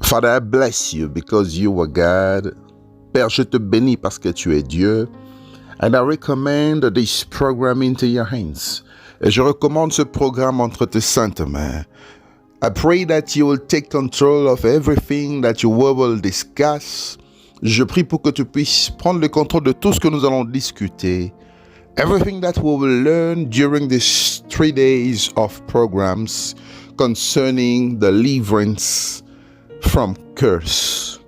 Father, I bless you because you are God. Père, je te bénis parce que tu es Dieu. And I recommend this program into your hands. Et je recommande ce programme entre tes saintes mains. I pray that you will take control of everything that you will discuss. Je prie pour que tu puisses prendre le contrôle de tout ce que nous allons discuter. Everything that we will learn during these 3 days of programs concerning deliverance from curse.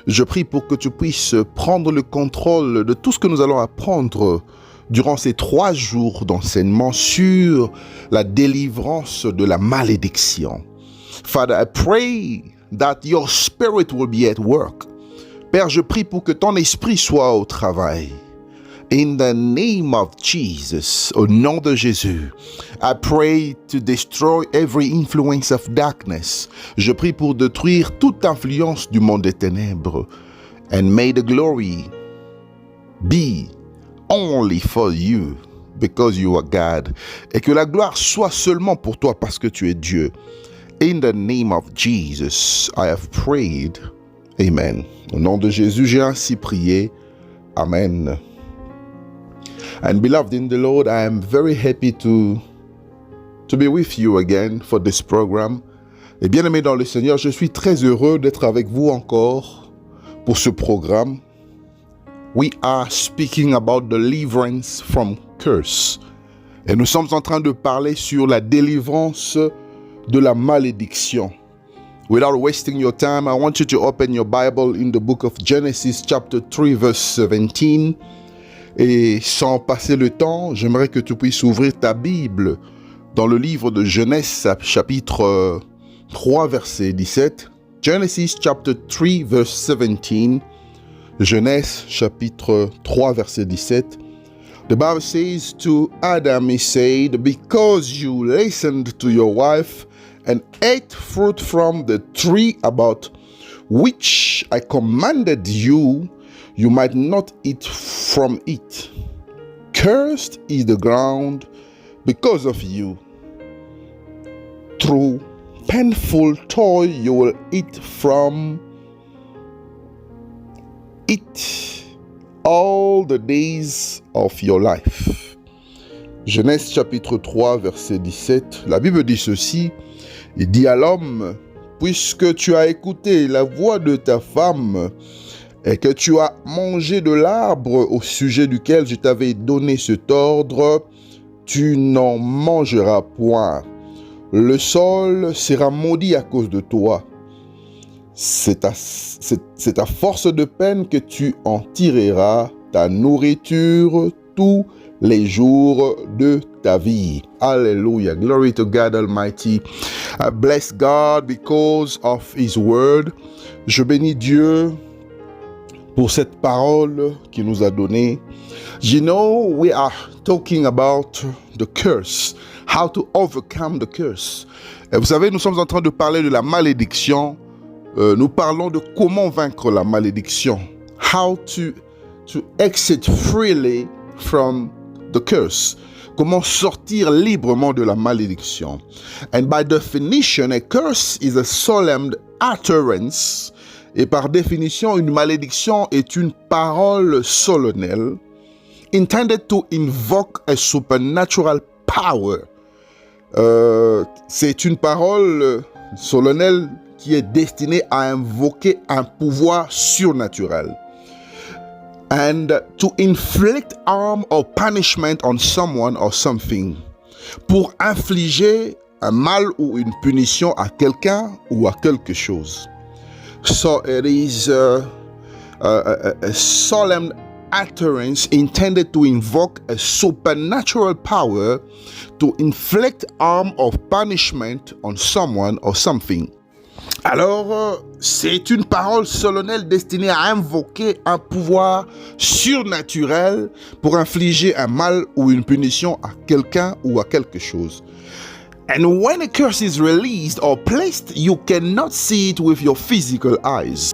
Je prie pour que tu puisses prendre le contrôle de tout ce que nous allons apprendre durant ces 3 jours d'enseignement sur la délivrance de la malédiction. Father, I pray that your spirit will be at work. Père, je prie pour que ton esprit soit au travail. In the name of Jesus, au nom de Jésus, I pray to destroy every influence of darkness. Je prie pour détruire toute influence du monde des ténèbres. And may the glory be only for you, because you are God. Et que la gloire soit seulement pour toi parce que tu es Dieu. In the name of Jesus, I have prayed. Amen. Au nom de Jésus, j'ai ainsi prié. Amen. And beloved in the Lord, I am very happy to be with you again for this program. Et bien-aimés dans le Seigneur, je suis très heureux d'être avec vous encore pour ce programme. We are speaking about deliverance from curse. Et nous sommes en train de parler sur la délivrance de la malédiction. Without wasting your time, I want you to open your Bible in the book of Genesis chapter 3 verse 17. Et sans passer le temps, j'aimerais que tu puisses ouvrir ta Bible dans le livre de Genèse, chapitre 3, verset 17. Genesis chapter 3, verse 17. Genèse, chapitre 3, verset 17. The Bible says, to Adam he said, because you listened to your wife and ate fruit from the tree about which I commanded you, you might not eat from it. Cursed is the ground because of you. Through painful toil you will eat from it all the days of your life. Genèse chapitre 3 verset 17. La Bible dit ceci. Il dit à l'homme, puisque tu as écouté la voix de ta femme, et que tu as mangé de l'arbre au sujet duquel je t'avais donné cet ordre, tu n'en mangeras point. Le sol sera maudit à cause de toi. C'est à force de peine que tu en tireras ta nourriture tous les jours de ta vie. Hallelujah. Glory to God Almighty. I bless God because of His word. Je bénis Dieu pour cette parole qu'il nous a donnée. You know, we are talking about the curse, how to overcome the curse. Et vous savez, nous sommes en train de parler de la malédiction. Nous parlons de comment vaincre la malédiction. How to exit freely from the curse. Comment sortir librement de la malédiction. And by definition, a curse is a solemn utterance. Et par définition, une malédiction est une parole solennelle intended to invoke a supernatural power. C'est une parole solennelle qui est destinée à invoquer un pouvoir surnaturel. And to inflict harm or punishment on someone or something. Pour infliger un mal ou une punition à quelqu'un ou à quelque chose. So it is a solemn utterance intended to invoke a supernatural power to inflict harm or punishment on someone or something. Alors, c'est une parole solennelle destinée à invoquer un pouvoir surnaturel pour infliger un mal ou une punition à quelqu'un ou à quelque chose. And when a curse is released or placed, you cannot see it with your physical eyes.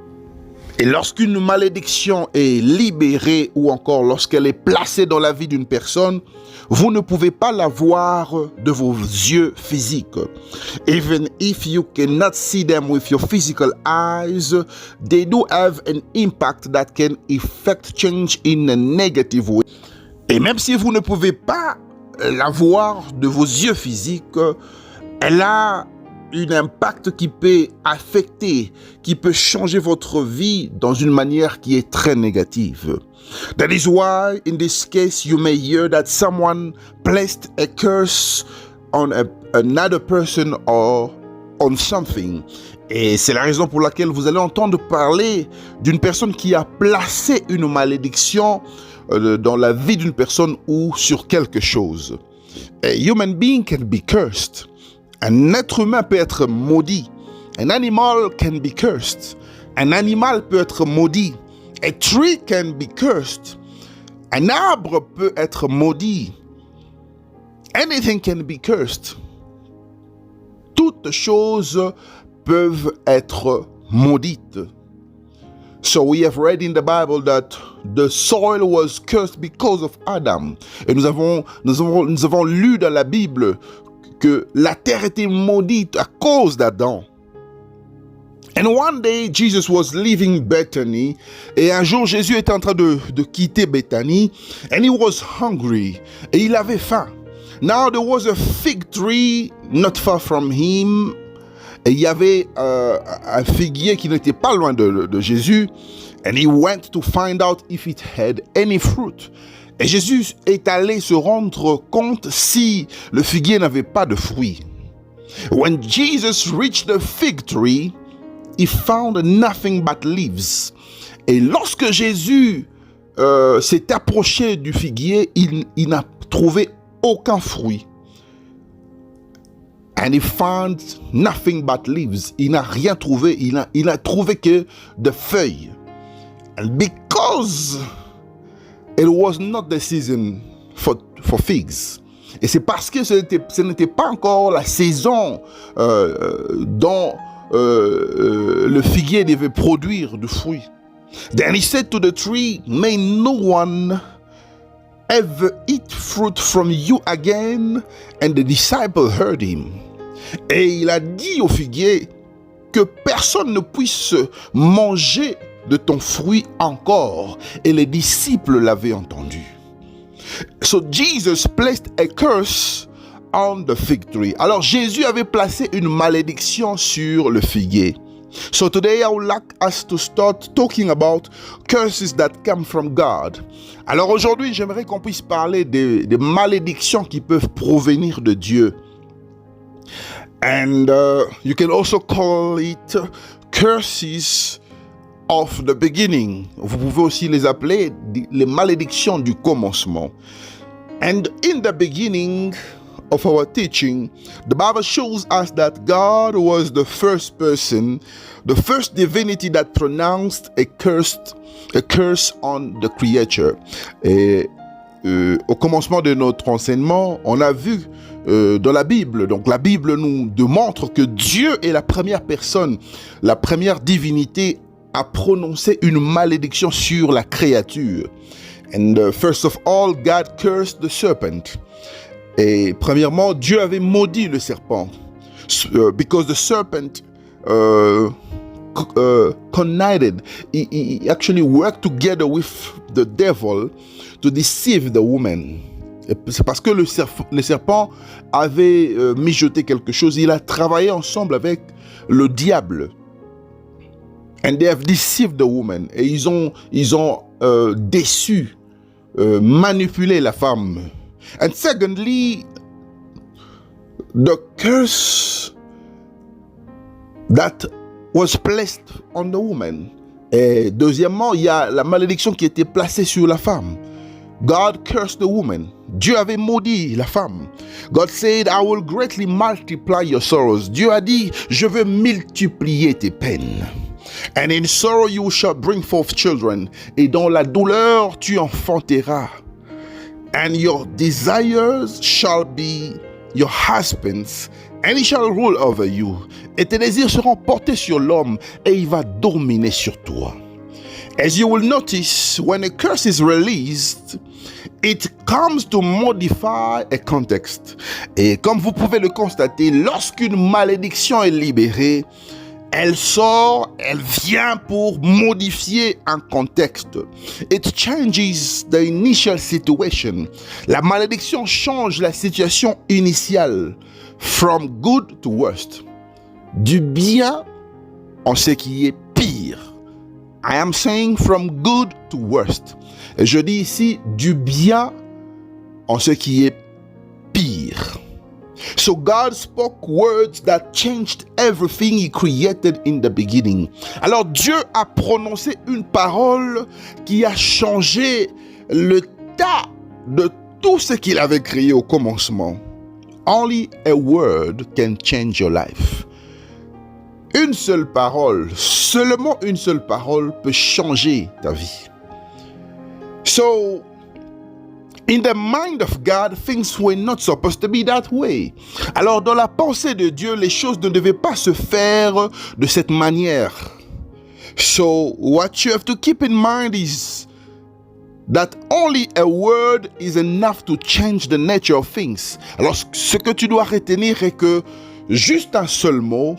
Et lorsqu'une malédiction est libérée ou encore lorsqu'elle est placée dans la vie d'une personne, vous ne pouvez pas la voir de vos yeux physiques. Even if you cannot see them with your physical eyes, they do have an impact that can affect change in a negative way. Et même si vous ne pouvez pas la voir de vos yeux physiques, elle a un impact qui peut affecter, qui peut changer votre vie dans une manière qui est très négative. That is why, in this case, you may hear that someone placed a curse on another person or on something. Et c'est la raison pour laquelle vous allez entendre parler d'une personne qui a placé une malédiction dans la vie d'une personne ou sur quelque chose. A human being can be cursed. Un être humain peut être maudit. An animal can be cursed. Un animal peut être maudit. A tree can be cursed. Un arbre peut être maudit. Anything can be cursed. Toutes choses peuvent être maudites. So we have read in the Bible that the soil was cursed because of Adam. Et nous avons lu dans la Bible que la terre était maudite à cause d'Adam. And one day, Jesus was leaving Bethany. Et un jour, Jésus était en train de quitter Bethany. And he was hungry. Et il avait faim. Now, there was a fig tree not far from him. Et il y avait un figuier qui n'était pas loin de Jésus. And he went to find out if it had any fruit. Et Jésus est allé se rendre compte si le figuier n'avait pas de fruits. When Jesus reached the fig tree, he found nothing but leaves. Et lorsque Jésus s'est approché du figuier, il n'a trouvé aucun fruit. And he found nothing but leaves. Il n'a rien trouvé, il n'a trouvé que de feuilles. And because it was not the season for figs. Et c'est parce que ce n'était pas encore la saison dont le figuier devait produire du fruit. Then he said to the tree, "May no one ever eat fruit from you again." And the disciple heard him. Et il a dit au figuier que personne ne puisse manger de ton fruit encore. Et les disciples l'avaient entendu. So Jesus placed a curse on the fig tree. Alors Jésus avait placé une malédiction sur le figuier. So today I would like us to start talking about curses that come from God. Alors aujourd'hui, j'aimerais qu'on puisse parler des malédictions qui peuvent provenir de Dieu. And you can also call it curses of the beginning. Vous pouvez aussi les appeler les malédictions du commencement. And in the beginning of our teaching, the Bible shows us that God was the first person, the first divinity that pronounced a curse on the creature. Et au commencement de notre enseignement, on a vu dans la Bible, donc la Bible nous démontre que Dieu est la première personne, la première divinité à prononcer une malédiction sur la créature. And first of all, God cursed the serpent. Et premièrement, Dieu avait maudit le serpent. Because the serpent connived. He actually worked together with the devil to deceive the woman. Et c'est parce que le serpent avait mijoté quelque chose. Il a travaillé ensemble avec le diable. And they have deceived the woman. Et ils ont déçu, manipulé la femme. And secondly, the curse that was placed on the woman. Et deuxièmement, il y a la malédiction qui était placée sur la femme. God cursed the woman. Dieu avait maudit la femme. God said, I will greatly multiply your sorrows. Dieu a dit, je veux multiplier tes peines. And in sorrow you shall bring forth children. Et dans la douleur tu enfanteras. And your desires shall be your husbands, and he shall rule over you. Et tes désirs seront portés sur l'homme, et il va dominer sur toi. As you will notice, when a curse is released, it comes to modify a context. Et comme vous pouvez le constater, lorsqu'une malédiction est libérée, elle sort, elle vient pour modifier un contexte. It changes the initial situation. La malédiction change la situation initiale. From good to worst. Du bien en ce qui est pire. I am saying from good to worst. Et je dis ici du bien en ce qui est pire. So God spoke words that changed everything he created in the beginning. Alors Dieu a prononcé une parole qui a changé l'état de tout ce qu'il avait créé au commencement. Only a word can change your life. Une seule parole, seulement une seule parole peut changer ta vie. So, in the mind of God, things were not supposed to be that way. Alors, dans la pensée de Dieu, les choses ne devaient pas se faire de cette manière. So, what you have to keep in mind is that only a word is enough to change the nature of things. Alors, ce que tu dois retenir est que juste un seul mot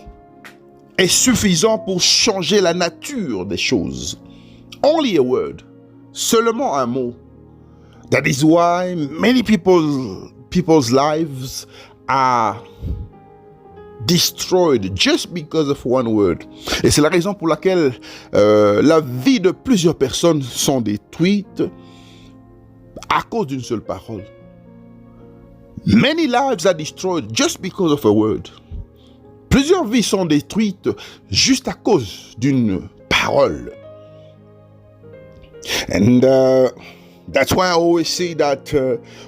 est suffisant pour changer la nature des choses. Only a word. Seulement un mot. That is why many people's lives are destroyed just because of one word. Et c'est la raison pour laquelle la vie de plusieurs personnes sont détruites à cause d'une seule parole. Many lives are destroyed just because of a word. Plusieurs vies sont détruites juste à cause d'une parole. And that's why I always say that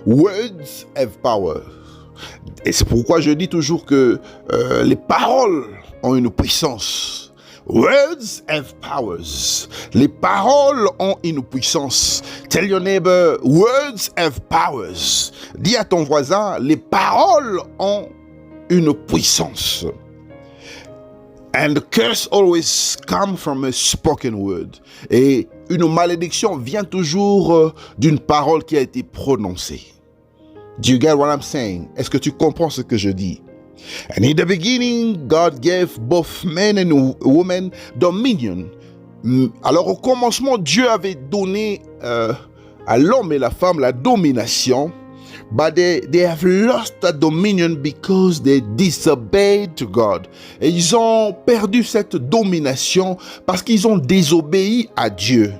words have power. Et c'est pourquoi je dis toujours que les paroles ont une puissance. Words have powers. Les paroles ont une puissance. Tell your neighbor, words have powers. Dis à ton voisin, les paroles ont une puissance. And the curse always comes from a spoken word. Et une malédiction vient toujours d'une parole qui a été prononcée. Do you get what I'm saying? Est-ce que tu comprends ce que je dis? And in the beginning, God gave both men and women dominion. Alors au commencement, Dieu avait donné à l'homme et la femme la domination. But they have lost that dominion because they disobeyed to God. Et ils ont perdu cette domination parce qu'ils ont désobéi à Dieu.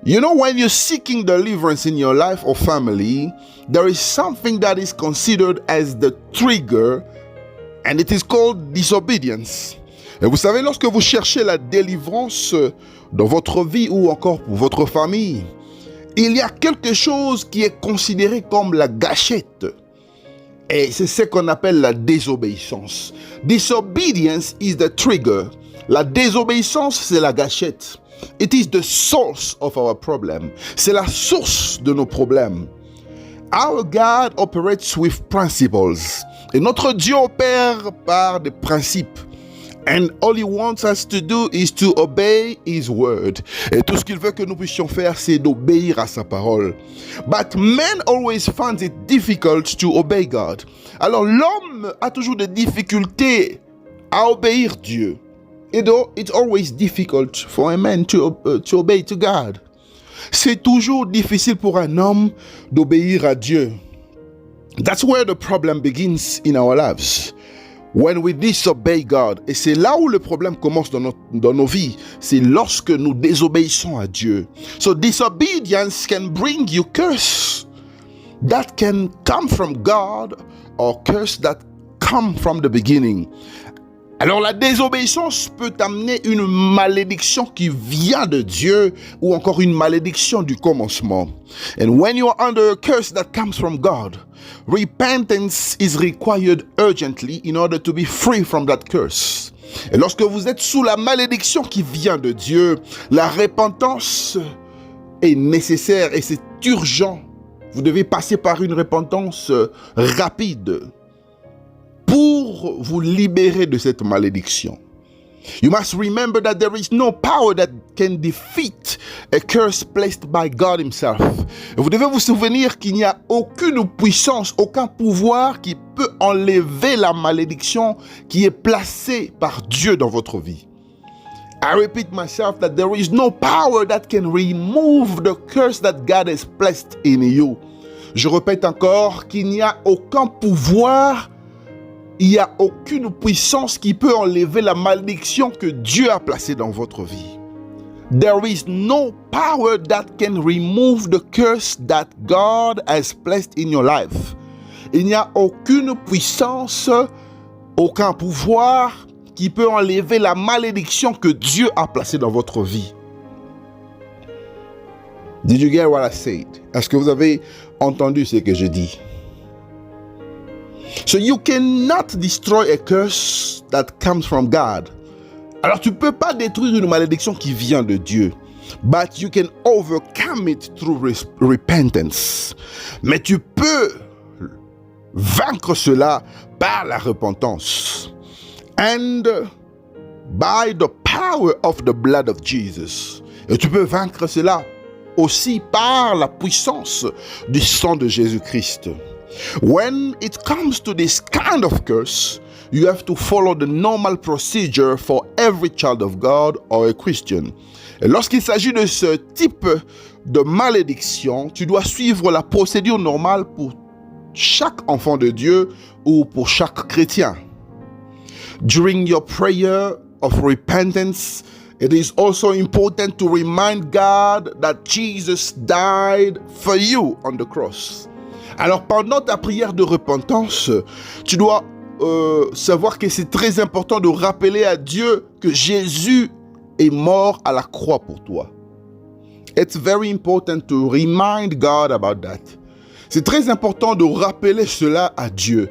You know, when you're seeking deliverance in your life or family, there is something that is considered as the trigger, and it is called disobedience. Et vous savez, lorsque vous cherchez la délivrance dans votre vie ou encore pour votre famille, il y a quelque chose qui est considéré comme la gâchette. Et c'est ce qu'on appelle la désobéissance. Disobedience is the trigger. La désobéissance, c'est la gâchette. It is the source of our problem. C'est la source de nos problèmes. Our God operates with principles. Et notre Dieu opère par des principes. And all he wants us to do is to obey his word. Et tout ce qu'il veut que nous puissions faire, c'est d'obéir à sa parole. But man always finds it difficult to obey God. Alors l'homme a toujours des difficultés à obéir Dieu. It's always difficult for a man to obey to God. C'est toujours difficile pour un homme d'obéir à Dieu. That's where the problem begins in our lives. When we disobey God. Et c'est là où le problème commence dans nos vies. C'est lorsque nous désobéissons à Dieu. So disobedience can bring you curse. That can come from God or curse that come from the beginning. Alors la désobéissance peut amener une malédiction qui vient de Dieu ou encore une malédiction du commencement. And when you are under a curse that comes from God, repentance is required urgently in order to be free from that curse. Et lorsque vous êtes sous la malédiction qui vient de Dieu, la repentance est nécessaire et c'est urgent. Vous devez passer par une repentance rapide pour vous libérer de cette malédiction. You must remember that there is no power that can defeat a curse placed by God himself. Et vous devez vous souvenir qu'il n'y a aucune puissance, aucun pouvoir qui peut enlever la malédiction qui est placée par Dieu dans votre vie. I repeat myself that there is no power that can remove the curse that God has placed in you. Je répète encore qu'il n'y a aucun pouvoir, il n'y a aucune puissance qui peut enlever la malédiction que Dieu a placée dans votre vie. There is no power that can remove the curse that God has placed in your life. Il n'y a aucune puissance, aucun pouvoir qui peut enlever la malédiction que Dieu a placée dans votre vie. Did you get what I said? Est-ce que vous avez entendu ce que je dis? So you cannot destroy a curse that comes from God. Alors tu ne peux pas détruire une malédiction qui vient de Dieu. But you can overcome it through repentance. Mais tu peux vaincre cela par la repentance. And by the power of the blood of Jesus. Et tu peux vaincre cela aussi par la puissance du sang de Jésus-Christ. When it comes to this kind of curse, you have to follow the normal procedure for every child of God or a Christian. Et lorsqu'il s'agit de ce type de malédiction, tu dois suivre la procédure normale pour chaque enfant de Dieu ou pour chaque chrétien. During your prayer of repentance, it is also important to remind God that Jesus died for you on the cross. Alors pendant ta prière de repentance, tu dois savoir que c'est très important de rappeler à Dieu que Jésus est mort à la croix pour toi. It's very important to remind God about that. C'est très important de rappeler cela à Dieu.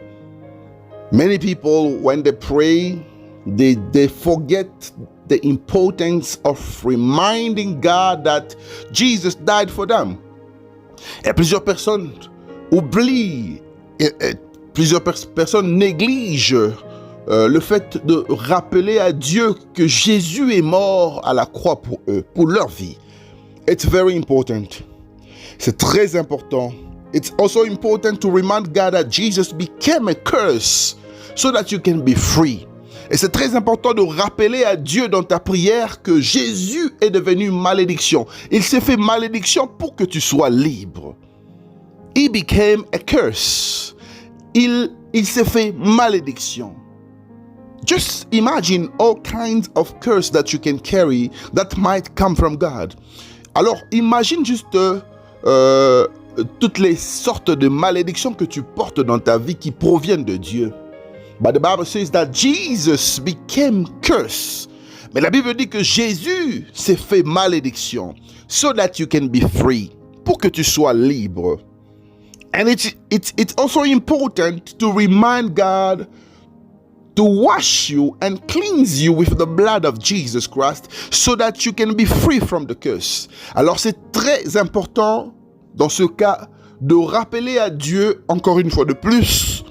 Many people, when they pray, they forget the importance of reminding God that Jesus died for them. Et plusieurs personnes oublient, plusieurs personnes négligent le fait de rappeler à Dieu que Jésus est mort à la croix pour eux, pour leur vie. It's very important. C'est très important. It's also important to remind God that Jesus became a curse so that you can be free. Et c'est très important de rappeler à Dieu dans ta prière que Jésus est devenu malédiction. Il s'est fait malédiction pour que tu sois libre. He became a curse. Il s'est fait malédiction. Just imagine all kinds of curse that you can carry that might come from God. Alors, imagine juste toutes les sortes de malédictions que tu portes dans ta vie qui proviennent de Dieu. But the Bible says that Jesus became curse. Mais la Bible dit que Jésus s'est fait malédiction so that you can be free, pour que tu sois libre. And it's also important to remind God to wash you and cleanse you with the blood of Jesus Christ so that you can be free from the curse. Alors c'est très important dans ce cas de rappeler à Dieu, encore une fois de plus,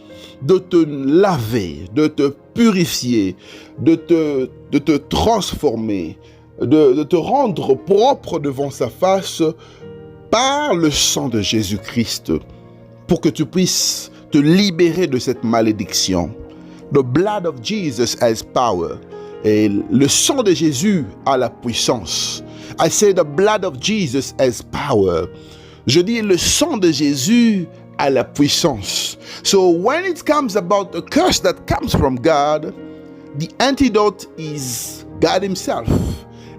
de te laver, de te purifier, de te transformer, de te rendre propre devant sa face par le sang de Jésus-Christ, pour que tu puisses te libérer de cette malédiction. The blood of Jesus has power. Et le sang de Jésus a la puissance. I say the blood of Jesus has power. Je dis le sang de Jésus a la puissance. So when it comes about a curse that comes from God, the antidote is God himself.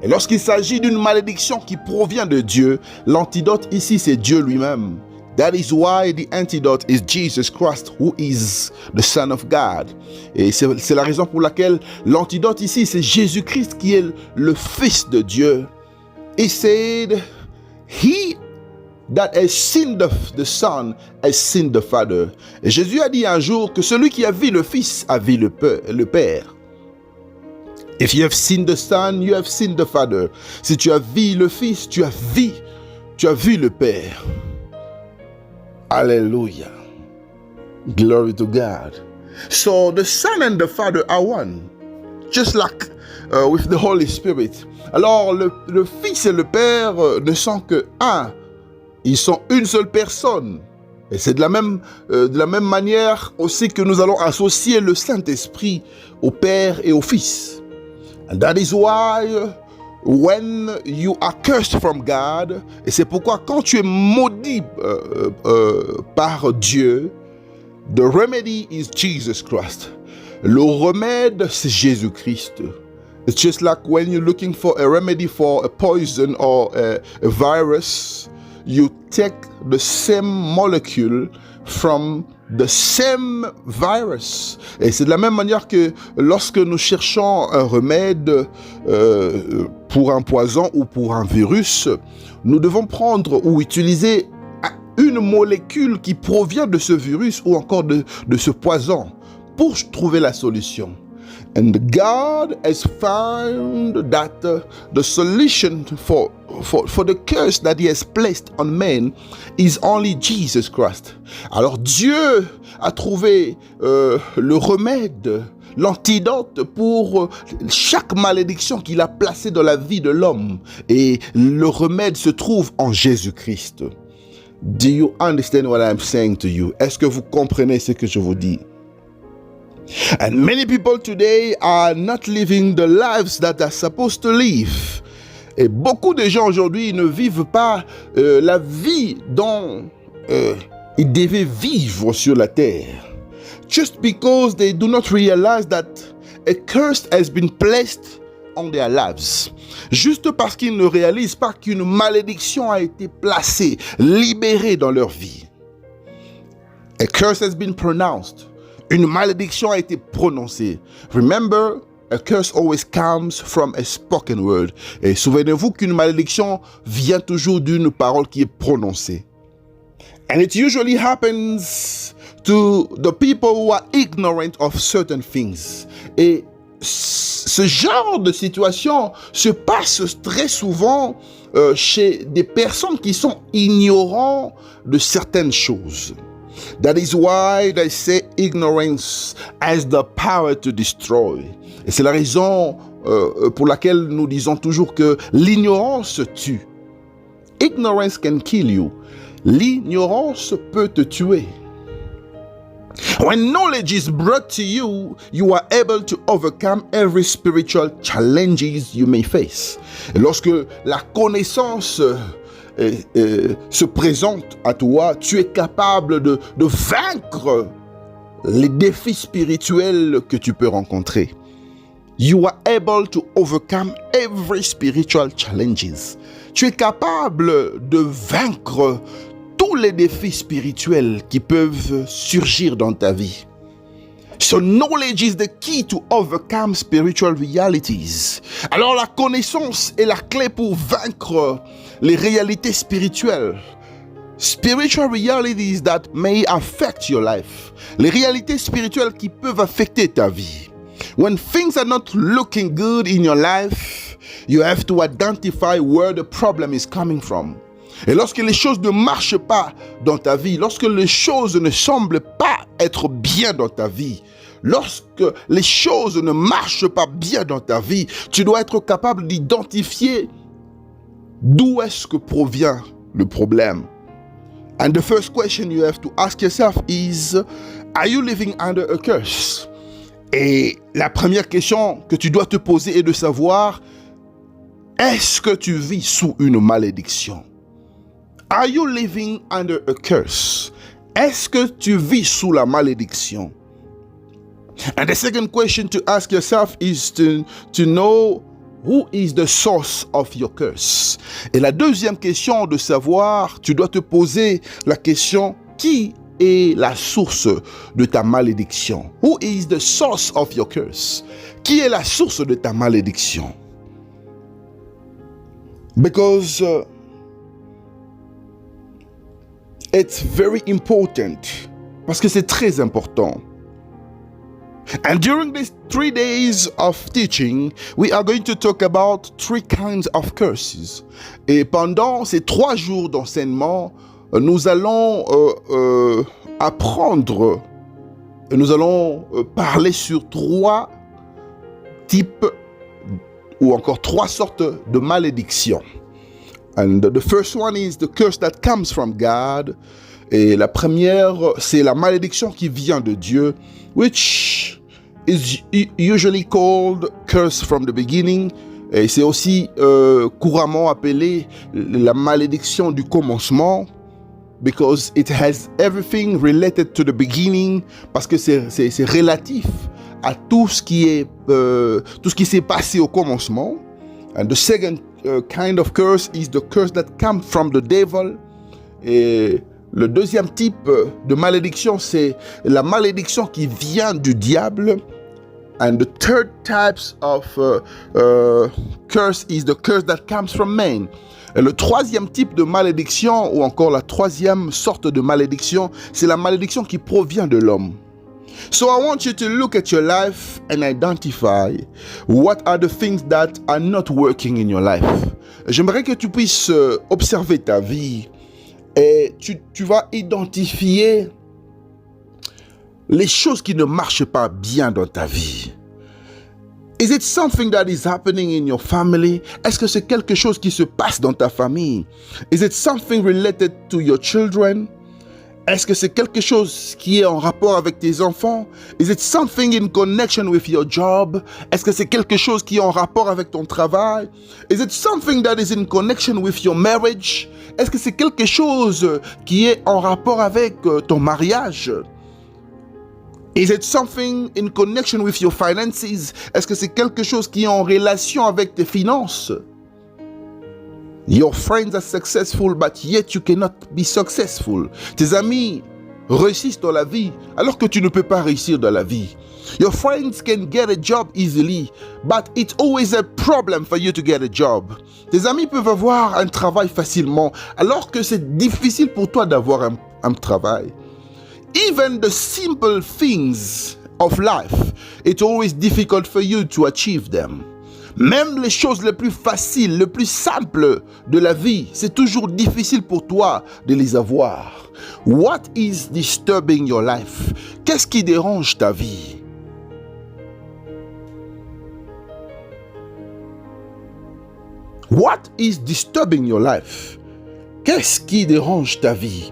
Et lorsqu'il s'agit d'une malédiction qui provient de Dieu, l'antidote ici c'est Dieu lui-même. That is why the antidote is Jesus Christ, who is the Son of God. Et c'est la raison pour laquelle l'antidote ici c'est Jésus-Christ qui est le Fils de Dieu. He said, he that has seen the Son has seen the Father. Et Jésus a dit un jour que celui qui a vu le Fils a vu le Père. If you have seen the Son, you have seen the Father. Si tu as vu le Fils, tu as vu le Père. Hallelujah. Glory to God. So the Son and the Father are one. Just like with the Holy Spirit. Alors, le Fils et le Père ne sont que un. Ils sont une seule personne. Et c'est de la même manière aussi que nous allons associer le Saint-Esprit au Père et au Fils. And that is why when you are cursed from God, et c'est pourquoi quand tu es maudit par Dieu, the remedy is Jesus Christ. Le remède, c'est Jésus-Christ. It's just like when you're looking for a remedy for a poison or a virus, you take the same molecule from the same virus. Et c'est de la même manière que lorsque nous cherchons un remède pour un poison ou pour un virus, nous devons prendre ou utiliser une molécule qui provient de ce virus ou encore de ce poison pour trouver la solution. And God has found that the solution for the curse that He has placed on man is only Jesus Christ. Alors Dieu a trouvé le remède, l'antidote pour chaque malédiction qu'il a placée dans la vie de l'homme. Et le remède se trouve en Jésus-Christ. Do you understand what I'm saying to you? Est-ce que vous comprenez ce que je vous dis? And many people today are not living the lives that they're supposed to live. Et beaucoup de gens aujourd'hui ne vivent pas la vie dont ils devaient vivre sur la terre. Just because they do not realize that a curse has been placed on their lives. Juste parce qu'ils ne réalisent pas qu'une malédiction a été placée, libérée dans leur vie. A curse has been pronounced. Une malédiction a été prononcée. Remember, a curse always comes from a spoken word. Et souvenez-vous qu'une malédiction vient toujours d'une parole qui est prononcée. And it usually happens to the people who are ignorant of certain things. Et ce genre de situation se passe très souvent chez des personnes qui sont ignorants de certaines choses. That is why they say ignorance has the power to destroy. Et c'est la raison pour laquelle nous disons toujours que l'ignorance tue. Ignorance can kill you. L'ignorance peut te tuer. When knowledge is brought to you, you are able to overcome every spiritual challenges you may face. Et lorsque la connaissance se présente à toi, tu es capable de vaincre les défis spirituels que tu peux rencontrer. You are able to overcome every spiritual challenges. Tu es capable de vaincre tous les défis spirituels qui peuvent surgir dans ta vie. So knowledge is the key to overcome spiritual realities. Alors la connaissance est la clé pour vaincre les réalités spirituelles. Spiritual realities that may affect your life. Les réalités spirituelles qui peuvent affecter ta vie. When things are not looking good in your life, you have to identify where the problem is coming from. Et lorsque les choses ne marchent pas dans ta vie, lorsque les choses ne semblent pas être bien dans ta vie, lorsque les choses ne marchent pas bien dans ta vie, tu dois être capable d'identifier d'où est-ce que provient le problème. And the first question you have to ask yourself is, are you living under a curse? Et la première question que tu dois te poser est de savoir, est-ce que tu vis sous une malédiction? Are you living under a curse? Est-ce que tu vis sous la malédiction? And the second question to ask yourself is to know who is the source of your curse. Et la deuxième question de savoir, tu dois te poser la question, qui est la source de ta malédiction? Who is the source of your curse? Qui est la source de ta malédiction? Because it's very important. Parce que c'est très important. And during these 3 days of teaching, we are going to talk about 3 kinds of curses. Et pendant ces 3 jours d'enseignement, nous allons apprendre, nous allons parler sur 3 types ou encore 3 sortes de malédictions. And the first one is the curse that comes from God. Et la première, c'est la malédiction qui vient de Dieu, which is usually called curse from the beginning. Et c'est aussi couramment appelé la malédiction du commencement, because it has everything related to the beginning, parce que c'est relatif à tout ce qui s'est passé au commencement. And the second kind of curse is the curse that comes from the devil. Et le deuxième type de malédiction, c'est la malédiction qui vient du diable. And the third type of curse is the curse that comes from man. Et le troisième type de malédiction, ou encore la troisième sorte de malédiction, c'est la malédiction qui provient de l'homme. So I want you to look at your life and identify what are the things that are not working in your life. J'aimerais que tu puisses observer ta vie et tu vas identifier les choses qui ne marchent pas bien dans ta vie. Is it something that is happening in your family? Est-ce que c'est quelque chose qui se passe dans ta famille? Is it something related to your children? Est-ce que c'est quelque chose qui est en rapport avec tes enfants? Is it something in connection with your job? Est-ce que c'est quelque chose qui est en rapport avec ton travail? Is it something that is in connection with your marriage? Est-ce que c'est quelque chose qui est en rapport avec ton mariage? Is it something in connection with your finances? Est-ce que c'est quelque chose qui est en relation avec tes finances? Your friends are successful, but yet you cannot be successful. Tes amis réussissent dans la vie, alors que tu ne peux pas réussir dans la vie. Your friends can get a job easily, but it's always a problem for you to get a job. Tes amis peuvent avoir un travail facilement, alors que c'est difficile pour toi d'avoir un travail. Even the simple things of life, it's always difficult for you to achieve them. Même les choses les plus faciles, les plus simples de la vie, c'est toujours difficile pour toi de les avoir. What is disturbing your life? Qu'est-ce qui dérange ta vie? What is disturbing your life? Qu'est-ce qui dérange ta vie?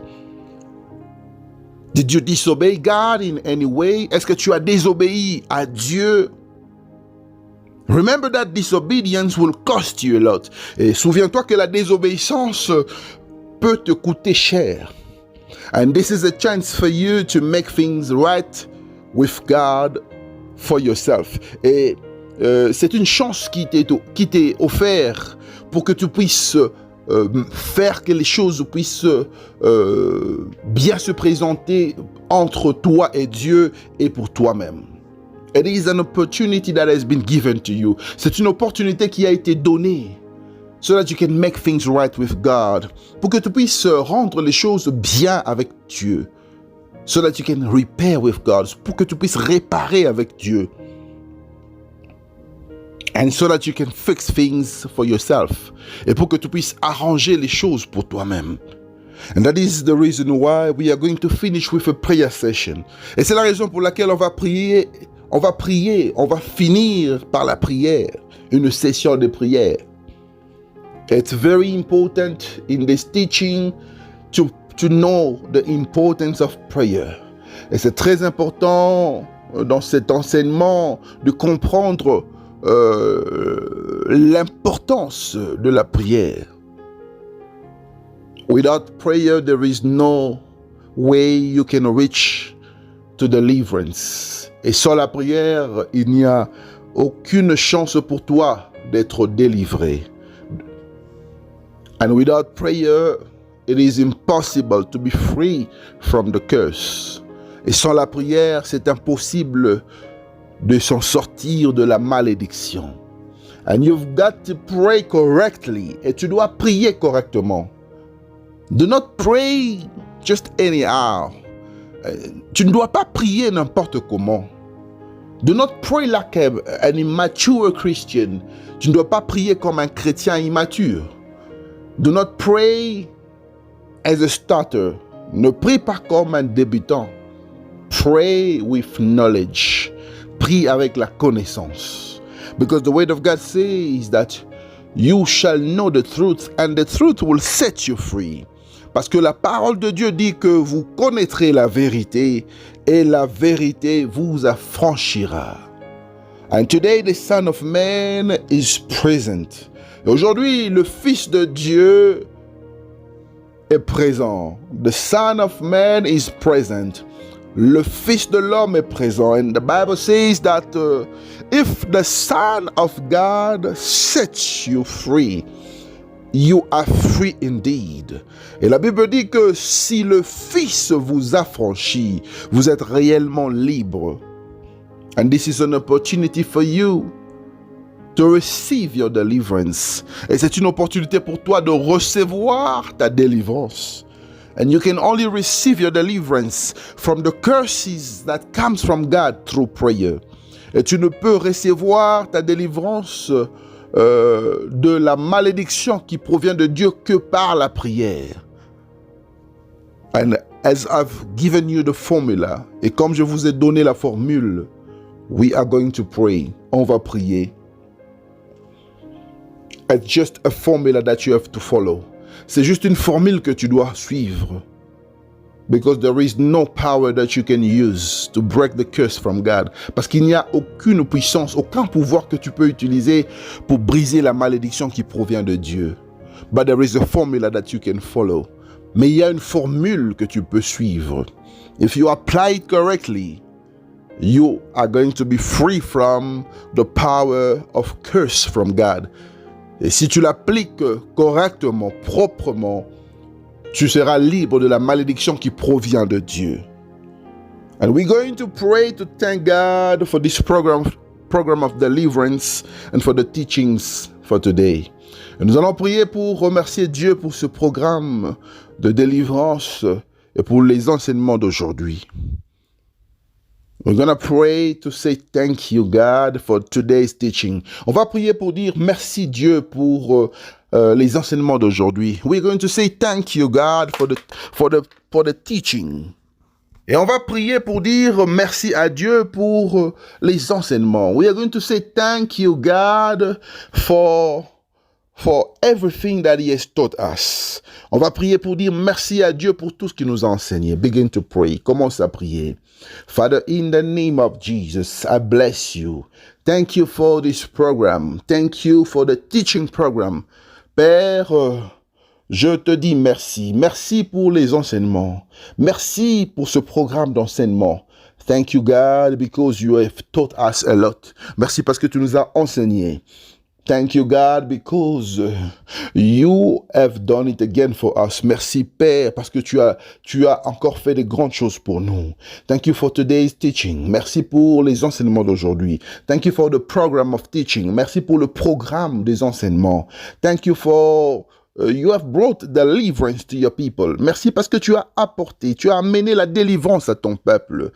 Did you disobey God in any way? Est-ce que tu as désobéi à Dieu? Remember that disobedience will cost you a lot. Et souviens-toi que la désobéissance peut te coûter cher. And this is a chance for you to make things right with God for yourself. Et c'est une chance qui t'est offerte pour que tu puisses faire que les choses puissent bien se présenter entre toi et Dieu et pour toi-même. It is an opportunity that has been given to you. C'est une opportunité qui a été donnée so that you can make things right with God. Pour que tu puisses rendre les choses bien avec Dieu. So that you can repair with God. Pour que tu puisses réparer avec Dieu. And so that you can fix things for yourself. Et pour que tu puisses arranger les choses pour toi-même. And that is the reason why we are going to finish with a prayer session. Et c'est la raison pour laquelle on va prier, on va finir par la prière, une session de prière. It's very important in this teaching to know the importance of prayer. Et c'est très important dans cet enseignement de comprendre l'importance de la prière. Without prayer, there is no way you can reach to deliverance. Et sans la prière, il n'y a aucune chance pour toi d'être délivré. And without prayer, it is impossible to be free from the curse. Et sans la prière, c'est impossible de s'en sortir de la malédiction. And you've got to pray correctly. Et tu dois prier correctement. Do not pray just anyhow. Tu ne dois pas prier n'importe comment. Do not pray like an immature Christian. Tu ne dois pas prier comme un chrétien immature. Do not pray as a starter. Ne prie pas comme un débutant. Pray with knowledge. Prie avec la connaissance. Because the word of God says that you shall know the truth and the truth will set you free. Parce que la parole de Dieu dit que vous connaîtrez la vérité et la vérité vous affranchira. And today the Son of Man is present. Et aujourd'hui, le Fils de Dieu est présent. The Son of Man is present. Le Fils de l'homme est présent. And the Bible says that if the Son of God sets you free, you are free indeed. Et la Bible dit que si le Fils vous affranchit, vous êtes réellement libre. And this is an opportunity for you to receive your deliverance. Et c'est une opportunité pour toi de recevoir ta délivrance. And you can only receive your deliverance from the curses that comes from God through prayer. Et tu ne peux recevoir ta délivrance de la malédiction qui provient de Dieu que par la prière. And as I've given you the formula, et comme je vous ai donné la formule, we are going to pray. On va prier. It's just a formula that you have to follow. C'est juste une formule que tu dois suivre. Because there is no power that you can use to break the curse from God. Parce qu'il n'y a aucune puissance, aucun pouvoir que tu peux utiliser pour briser la malédiction qui provient de Dieu. But there is a formula that you can follow. Mais il y a une formule que tu peux suivre. If you apply it correctly, you are going to be free from the power of curse from God. Et si tu l'appliques correctement, proprement, tu seras libre de la malédiction qui provient de Dieu. And we're going to pray to thank God for this program of deliverance and for the teachings for today. Et nous allons prier pour remercier Dieu pour ce programme de délivrance et pour les enseignements d'aujourd'hui. We're going to pray to say thank you, God, for today's teaching. On va prier pour dire merci Dieu pour les enseignements d'aujourd'hui. We're going to say thank you, God, for the teaching. Et on va prier pour dire merci à Dieu pour les enseignements. We are going to say thank you, God, for everything that He has taught us. On va prier pour dire merci à Dieu pour tout ce qu'il nous a enseigné. Begin to pray. Commence à prier. Father, in the name of Jesus, I bless you. Thank you for this program. Thank you for the teaching program. Père, je te dis merci. Merci pour les enseignements. Merci pour ce programme d'enseignement. Thank you, God, because you have taught us a lot. Merci parce que tu nous as enseigné. Thank you, God, because you have done it again for us. Merci, Père, parce que tu as encore fait de grandes choses pour nous. Thank you for today's teaching. Merci pour les enseignements d'aujourd'hui. Thank you for the program of teaching. Merci pour le programme des enseignements. Thank you for you have brought deliverance to your people. Merci parce que tu as apporté, tu as amené la délivrance à ton peuple.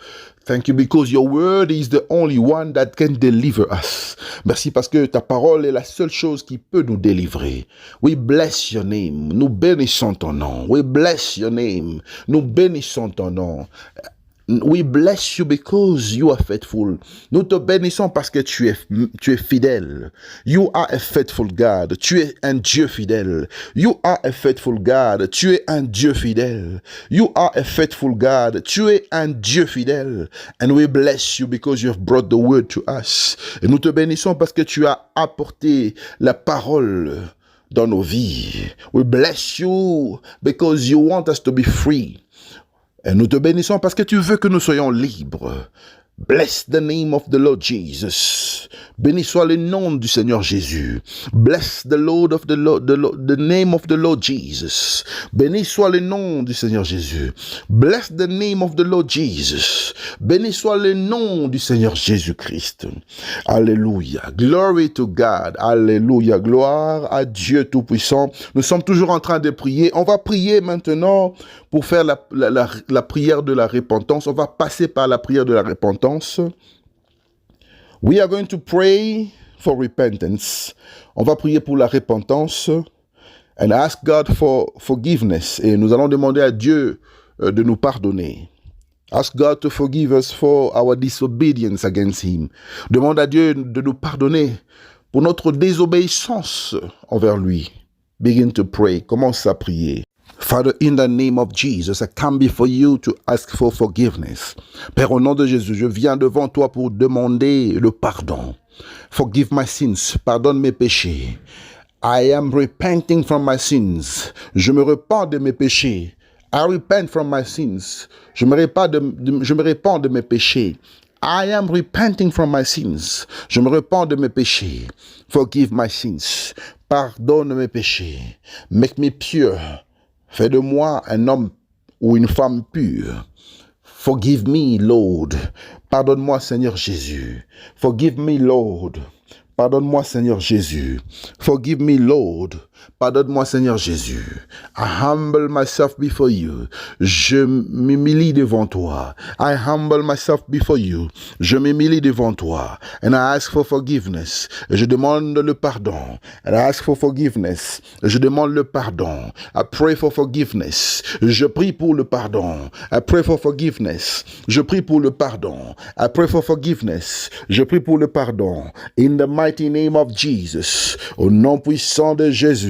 Thank you because your word is the only one that can deliver us. Merci parce que ta parole est la seule chose qui peut nous délivrer. We bless your name. Nous bénissons ton nom. We bless your name. Nous bénissons ton nom. We bless you because you are faithful. Nous te bénissons parce que tu es fidèle. You are a faithful God. Tu es un Dieu fidèle. You are a faithful God. Tu es un Dieu fidèle. You are a faithful God. Tu es un Dieu fidèle. And we bless you because you have brought the word to us. Et nous te bénissons parce que tu as apporté la parole dans nos vies. We bless you because you want us to be free. Et nous te bénissons parce que tu veux que nous soyons libres. Bless the name of the Lord Jesus. Béni soit le nom du Seigneur Jésus. Bless the name of the Lord Jesus. Béni soit le nom du Seigneur Jésus. Bless the name of the Lord Jesus. Béni soit le nom du Seigneur Jésus-Christ. Alléluia. Glory to God. Alléluia. Gloire à Dieu Tout-Puissant. Nous sommes toujours en train de prier. On va prier maintenant pour faire la prière de la repentance. On va passer par la prière de la repentance. We are going to pray for repentance. On va prier pour la repentance and ask God for forgiveness. Et nous allons demander à Dieu de nous pardonner. Ask God to forgive us for our disobedience against Him. Demande à Dieu de nous pardonner pour notre désobéissance envers lui. Begin to pray. Commence à prier. Father, in the name of Jesus, I come before you to ask for forgiveness. Père, au nom de Jésus, je viens devant toi pour demander le pardon. Forgive my sins. Pardonne mes péchés. I am repenting from my sins. Je me repens de mes péchés. I repent from my sins. Je me repens de mes péchés. I am repenting from my sins. Je me repens de mes péchés. Forgive my sins. Pardonne mes péchés. Make me pure. Fais de moi un homme ou une femme pure. Forgive me, Lord. Pardonne-moi, Seigneur Jésus. Forgive me, Lord. Pardonne-moi, Seigneur Jésus. Forgive me, Lord. Pardonne-moi, Seigneur Jésus. I humble myself before you. Je m'humilie devant toi. I humble myself before you. Je m'humilie devant toi. And I ask for forgiveness. Je demande le pardon. And I ask for forgiveness. Je demande le pardon. I pray for forgiveness. Je prie pour le pardon. I pray for forgiveness. Je prie pour le pardon. I pray for forgiveness. Je prie pour le pardon. In the mighty name of Jesus. Au nom puissant de Jésus.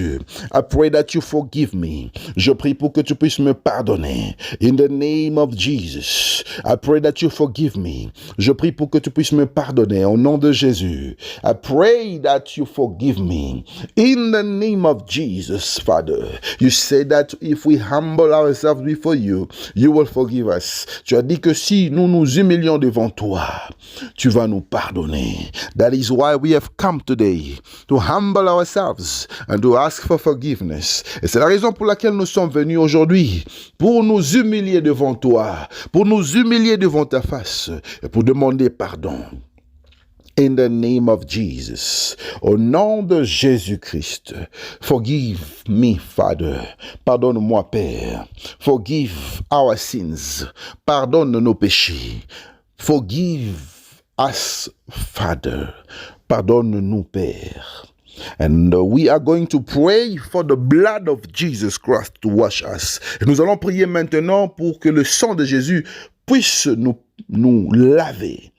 I pray that you forgive me. Je prie pour que tu puisses me pardonner. In the name of Jesus. I pray that you forgive me. Je prie pour que tu puisses me pardonner. Au nom de Jésus. I pray that you forgive me. In the name of Jesus, Father. You say that if we humble ourselves before you, you will forgive us. Tu as dit que si nous nous humilions devant toi, tu vas nous pardonner. That is why we have come today to humble ourselves and to ask for forgiveness. Et c'est la raison pour laquelle nous sommes venus aujourd'hui, pour nous humilier devant toi, pour nous humilier devant ta face et pour demander pardon. In the name of Jesus, au nom de Jésus-Christ, forgive me, Father. Pardonne-moi, Père. Forgive our sins. Pardonne nos péchés. Forgive us, Father. Pardonne-nous, Père. And we are going to pray for the blood of Jesus Christ to wash us. Et nous allons prier maintenant pour que le sang de Jésus puisse nous laver,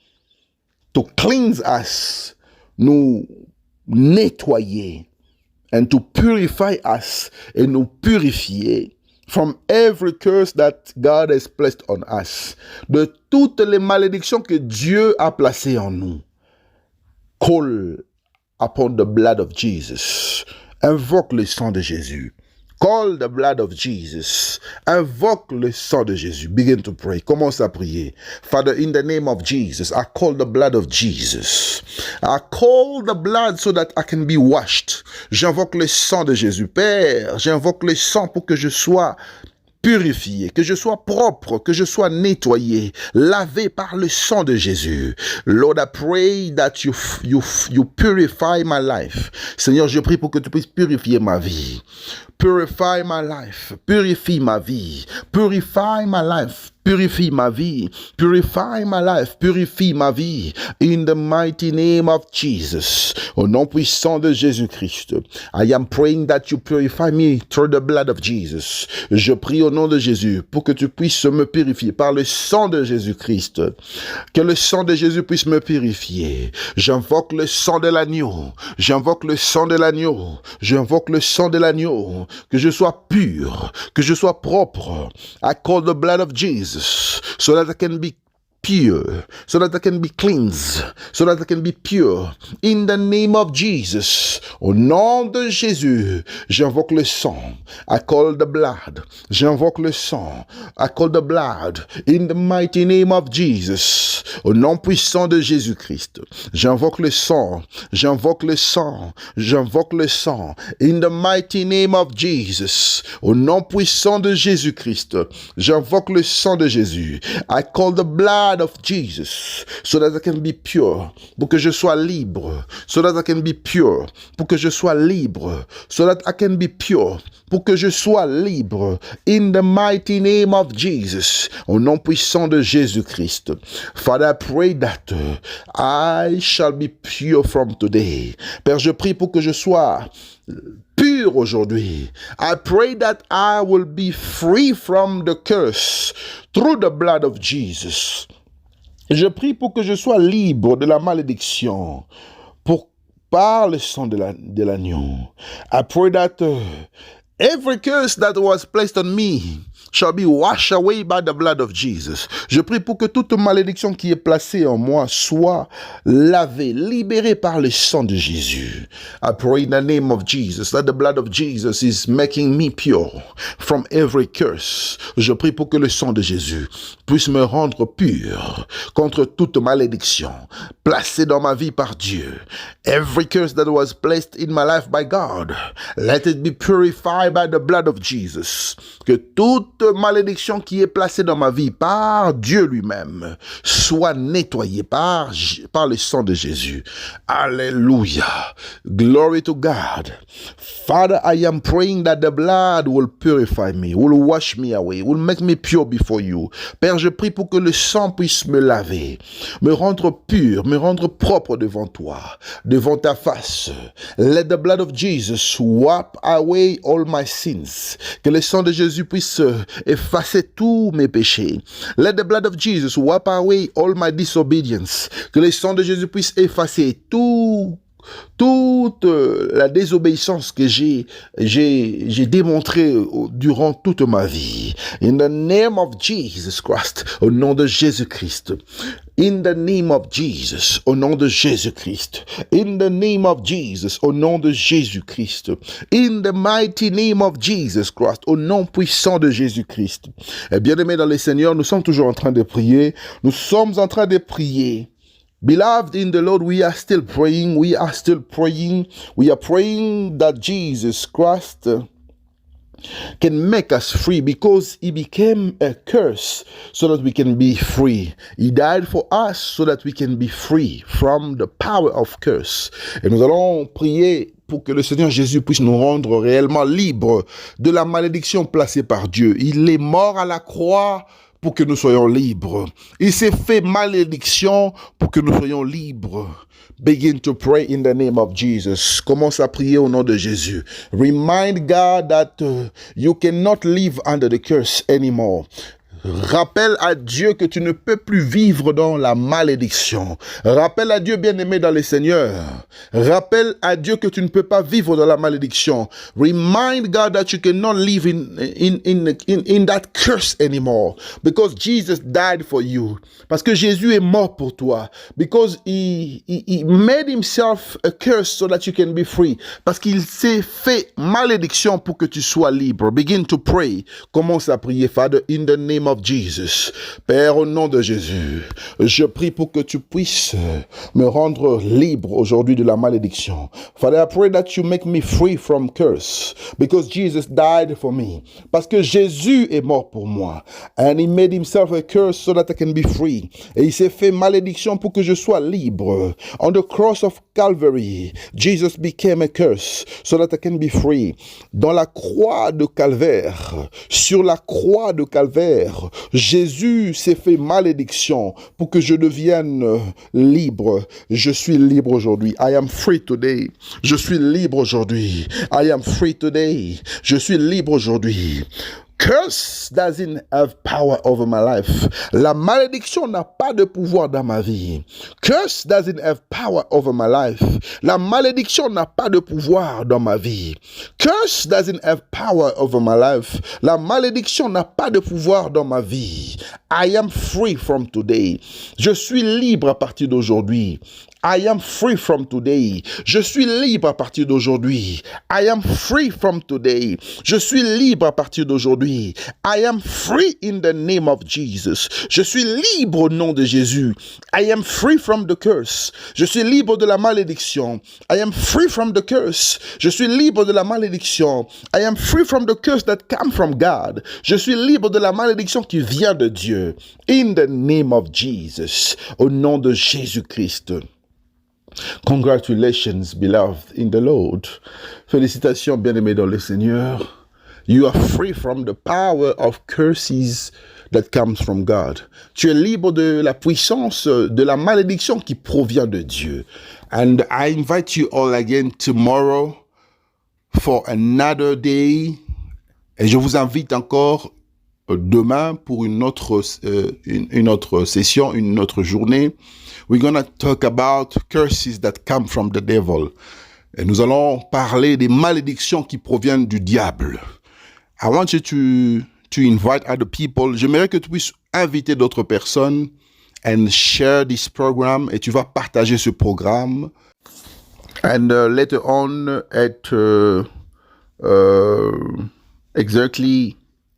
to cleanse us, nous nettoyer, and to purify us, et nous purifier from every curse that God has placed on us, de toutes les malédictions que Dieu a placées en nous. Call upon the blood of Jesus. Invoque le sang de Jésus. Call the blood of Jesus. Invoque le sang de Jésus. Begin to pray. Commence à prier. Father, in the name of Jesus, I call the blood of Jesus. I call the blood so that I can be washed. J'invoque le sang de Jésus. Père, j'invoque le sang pour que je sois purifié, que je sois propre, que je sois nettoyé, lavé par le sang de Jésus. Lord, I pray that you purify my life. Seigneur, je prie pour que tu puisses purifier ma vie. Purify my life. Purifie ma vie. Purify my life. Purifie ma vie. Purify my life. Purifie ma vie. In the mighty name of Jesus. Au nom puissant de Jésus-Christ. I am praying that you purify me through the blood of Jesus. Je prie au nom de Jésus pour que tu puisses me purifier par le sang de Jésus-Christ. Que le sang de Jésus puisse me purifier. J'invoque le sang de l'agneau. J'invoque le sang de l'agneau. J'invoque le sang de l'agneau. Que je sois pur. Que je sois propre. I call the blood of Jesus so that I can be pure, so that I can be cleansed, so that I can be pure. In the name of Jesus, au nom de Jésus, j'invoque le sang. I call the blood. J'invoque le sang. I call the blood. In the mighty name of Jesus, au nom puissant de Jésus-Christ, j'invoque le sang. J'invoque le sang. J'invoque le sang. In the mighty name of Jesus, au nom puissant de Jésus-Christ, j'invoque le sang de Jésus. I call the blood of Jesus so that I can be pure, pour que je sois libre, so that I can be pure, pour que je sois libre, so that I can be pure, pour que je sois libre. In the mighty name of Jesus, au nom puissant de Jésus-Christ. Father, I pray that I shall be pure from today. Père, je prie pour que je sois pur aujourd'hui. I pray that I will be free from the curse through the blood of Jesus. Je prie pour que je sois libre de la malédiction par le sang de l'agneau. I pray that every curse that was placed on me shall be washed away by the blood of Jesus. Je prie pour que toute malédiction qui est placée en moi soit lavée, libérée par le sang de Jésus. I pray in the name of Jesus that the blood of Jesus is making me pure from every curse. Je prie pour que le sang de Jésus puisse me rendre pur contre toute malédiction placée dans ma vie par Dieu. Every curse that was placed in my life by God, let it be purified by the blood of Jesus. Que toute malédiction qui est placée dans ma vie par Dieu lui-même soit nettoyée par le sang de Jésus. Alléluia. Glory to God. Father, I am praying that the blood will purify me, will wash me away, will make me pure before you. Père, je prie pour que le sang puisse me laver, me rendre pur, me rendre propre devant toi, devant ta face. Let the blood of Jesus wipe away all my sins. Que le sang de Jésus puisse effacer tous mes péchés. Let the blood of Jesus wipe away all my disobedience. Que le sang de Jésus puisse effacer toute la désobéissance que j'ai démontrée durant toute ma vie. In the name of Jesus Christ, au nom de Jésus-Christ. In the name of Jesus, au nom de Jésus-Christ. In the name of Jesus, au nom de Jésus-Christ. In the mighty name of Jesus Christ, au nom puissant de Jésus-Christ. Et bien-aimés dans le Seigneur, nous sommes toujours en train de prier. Nous sommes en train de prier. Beloved in the Lord, we are still praying. We are still praying. We are praying that Jesus Christ can make us free because he became a curse so that we can be free. He died for us so that we can be free from the power of curse. Et nous allons prier pour que le Seigneur Jésus puisse nous rendre réellement libres de la malédiction placée par Dieu. Il est mort à la croix pour que nous soyons libres. Il s'est fait malédiction pour que nous soyons libres. Begin to pray in the name of Jesus. Commence à prier au nom de Jésus. Remind God that you cannot live under the curse anymore. Rappelle à Dieu que tu ne peux plus vivre dans la malédiction. Rappelle à Dieu, bien-aimé dans le Seigneur. Rappelle à Dieu que tu ne peux pas vivre dans la malédiction. Remind God that you cannot live in that curse anymore. Because Jesus died for you. Parce que Jésus est mort pour toi. Because he made himself a curse so that you can be free. Parce qu'il s'est fait malédiction pour que tu sois libre. Begin to pray. Commence à prier, Father, in the name of Jesus. Père, au nom de Jésus, je prie pour que tu puisses me rendre libre aujourd'hui de la malédiction. Father, I pray that you make me free from curse because Jesus died for me. Parce que Jésus est mort pour moi. And he made himself a curse so that I can be free. Et il s'est fait malédiction pour que je sois libre. On the cross of Calvary, Jesus became a curse so that I can be free. Dans la croix de Calvaire, sur la croix de Calvaire, Jésus s'est fait malédiction pour que je devienne libre. Je suis libre aujourd'hui. I am free today. Je suis libre aujourd'hui. I am free today. Je suis libre aujourd'hui. Curse doesn't have power over my life. La malédiction n'a pas de pouvoir dans ma vie. Curse doesn't have power over my life. La malédiction n'a pas de pouvoir dans ma vie. Curse doesn't have power over my life. La malédiction n'a pas de pouvoir dans ma vie. I am free from today. Je suis libre à partir d'aujourd'hui. I am free from today. Je suis libre à partir d'aujourd'hui. I am free from today. Je suis libre à partir d'aujourd'hui. I am free in the name of Jesus. Je suis libre au nom de Jésus. I am free from the curse. Je suis libre de la malédiction. I am free from the curse. Je suis libre de la malédiction. I am free from the curse that comes from God. Je suis libre de la malédiction qui vient de Dieu. In the name of Jesus. Au nom de Jésus-Christ. Congratulations, beloved in the Lord. Félicitations, bien-aimés dans le Seigneur. You are free from the power of curses that comes from God. Tu es libre de la puissance de la malédiction qui provient de Dieu. And I invite you all again tomorrow for another day. Et je vous invite encore demain pour une autre session, une autre journée. We're going to talk about curses that come from the devil. Et nous allons parler des malédictions qui proviennent du diable. I want you to invite other people. J'aimerais que tu puisses inviter d'autres personnes and share this program. Et tu vas partager ce programme. And later on at exactly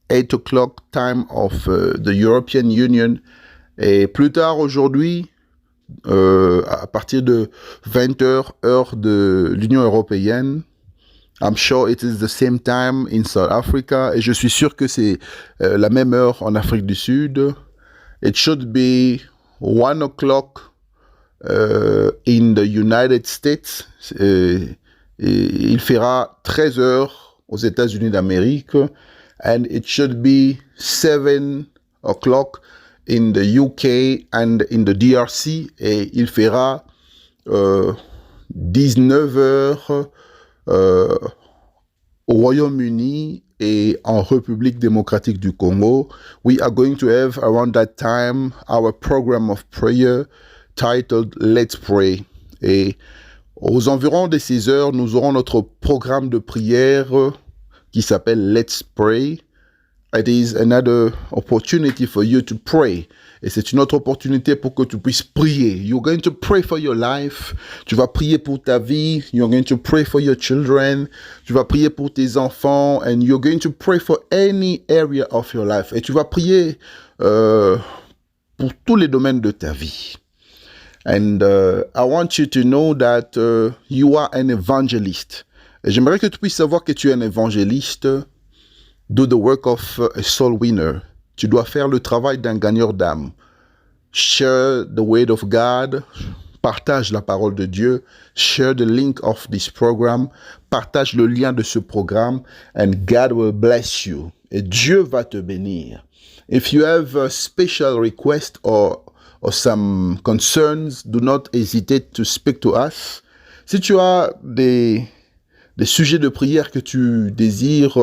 8 o'clock time of the European Union. Et plus tard aujourd'hui, à partir de 20h, heure de l'Union européenne. I'm sure it is the same time in South Africa. Et je suis sûr que c'est la même heure en Afrique du Sud. It should be 1 o'clock in the United States. Il fera 13 heures aux États-Unis d'Amérique. And it should be 7 o'clock in the UK and in the DRC. Et il fera 19 heures au Royaume-Uni et en République démocratique du Congo. We are going to have around that time our program of prayer titled Let's Pray. Et aux environs de 6 heures, nous aurons notre programme de prière qui s'appelle Let's Pray. It is another opportunity for you to pray. Et c'est une autre opportunité pour que tu puisses prier. You're going to pray for your life. Tu vas prier pour ta vie. You're going to pray for your children. Tu vas prier pour tes enfants. And you're going to pray for any area of your life. Et tu vas prier pour tous les domaines de ta vie. And I want you to know that you are an evangelist. Et j'aimerais que tu puisses savoir que tu es un évangéliste. Do the work of a soul winner. Tu dois faire le travail d'un gagneur d'âme. Share the word of God. Partage la parole de Dieu. Share the link of this program. Partage le lien de ce programme. And God will bless you. Et Dieu va te bénir. If you have a special request or some concerns, do not hesitate to speak to us. Si tu as des sujets de prière que tu désires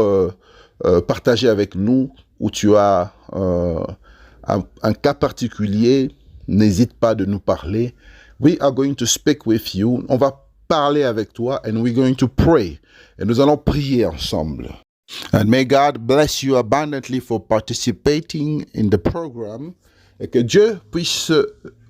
partager avec nous, ou tu as un cas particulier, n'hésite pas de nous parler. We are going to speak with you. On va parler avec toi and we're going to pray. Et nous allons prier ensemble. And may God bless you abundantly for participating in the program. Et que Dieu puisse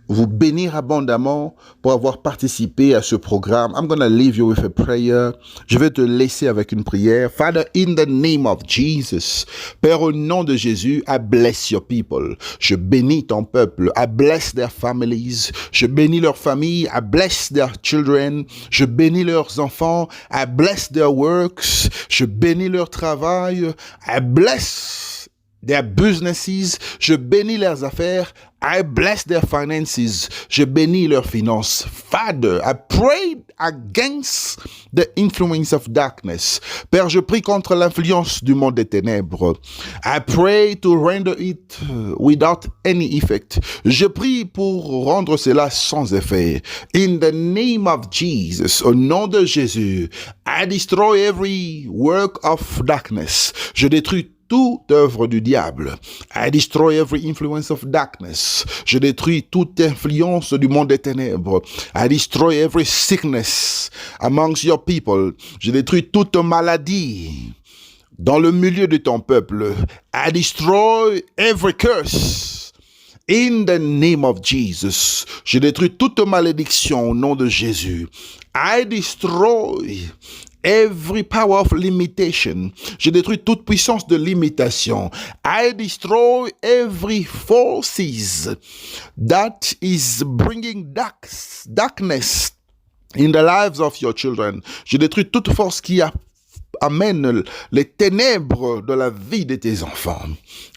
vous bénir abondamment pour avoir participé à ce programme. I'm going to leave you with a prayer. Je vais te laisser avec une prière. Father, in the name of Jesus, Père, au nom de Jésus, I bless your people. Je bénis ton peuple. I bless their families. Je bénis leurs familles. I bless their children. Je bénis leurs enfants. I bless their works. Je bénis leur travail. I bless their businesses. Je bénis leurs affaires. I bless their finances. Je bénis leurs finances. Father, I pray against the influence of darkness. Père, je prie contre l'influence du monde des ténèbres. I pray to render it without any effect. Je prie pour rendre cela sans effet. In the name of Jesus, au nom de Jésus, I destroy every work of darkness. Je détruis toute œuvre du diable. I destroy every influence of darkness. Je détruis toute influence du monde des ténèbres. I destroy every sickness amongst your people. Je détruis toute maladie dans le milieu de ton peuple. I destroy every curse. In the name of Jesus. Je détruis toute malédiction au nom de Jésus. I destroy every power of limitation. Je détruis toute puissance de limitation. I destroy every forces that is bringing darkness in the lives of your children. Je détruis toute force qui amène les ténèbres de la vie de tes enfants.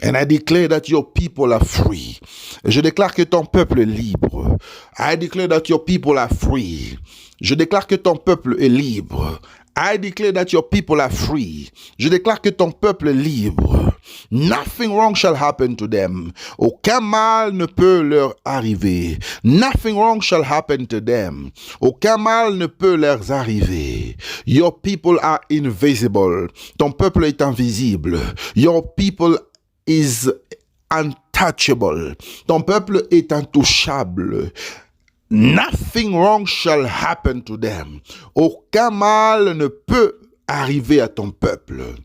And I declare that your people are free. Et je déclare que ton peuple est libre. I declare that your people are free. Je déclare que ton peuple est libre. I declare that your people are free. Je déclare que ton peuple est libre. Nothing wrong shall happen to them. Aucun mal ne peut leur arriver. Nothing wrong shall happen to them. Aucun mal ne peut leur arriver. Your people are invisible. Ton peuple est invisible. Your people is untouchable. Ton peuple est intouchable. Nothing wrong shall happen to them. Aucun mal ne peut arriver à ton peuple.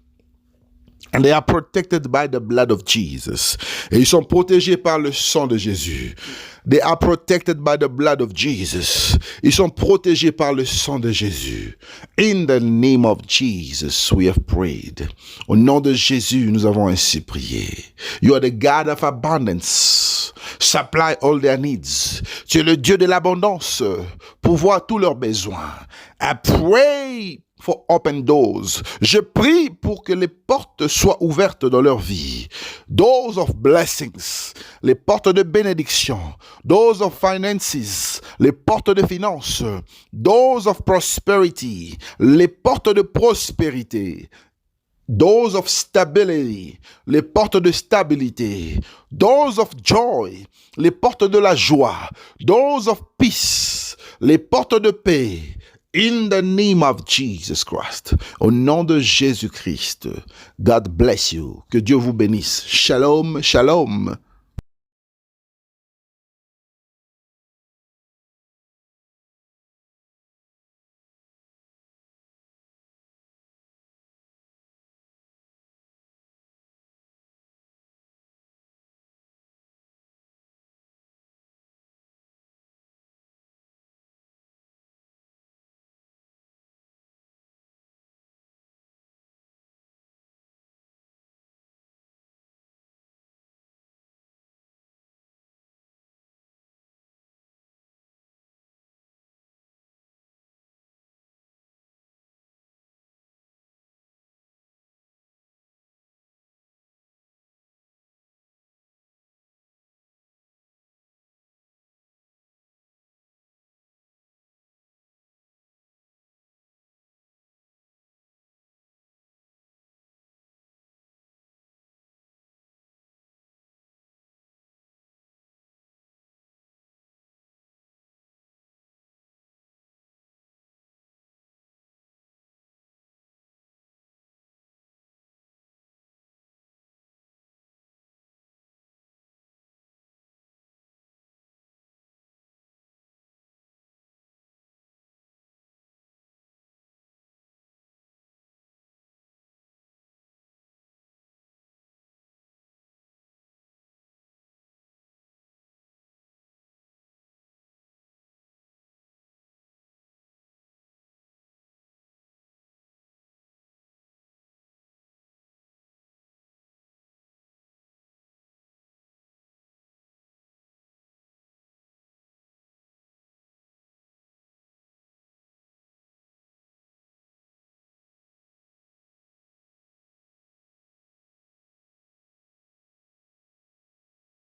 And they are protected by the blood of Jesus. Et ils sont protégés par le sang de Jésus. They are protected by the blood of Jesus. Ils sont protégés par le sang de Jésus. In the name of Jesus, we have prayed. Au nom de Jésus, nous avons ainsi prié. You are the God of abundance. Supply all their needs. Tu es le Dieu de l'abondance. Pourvoir tous leurs besoins. I pray for open doors. Je prie pour que les portes soient ouvertes dans leur vie. Doors of blessings. Les portes de bénédiction. Doors of finances. Les portes de finances. Doors of prosperity. Les portes de prospérité. Doors of stability, les portes de stabilité. Doors of joy, les portes de la joie. Doors of peace, les portes de paix. In the name of Jesus Christ, au nom de Jésus-Christ, God bless you. Que Dieu vous bénisse. Shalom, shalom.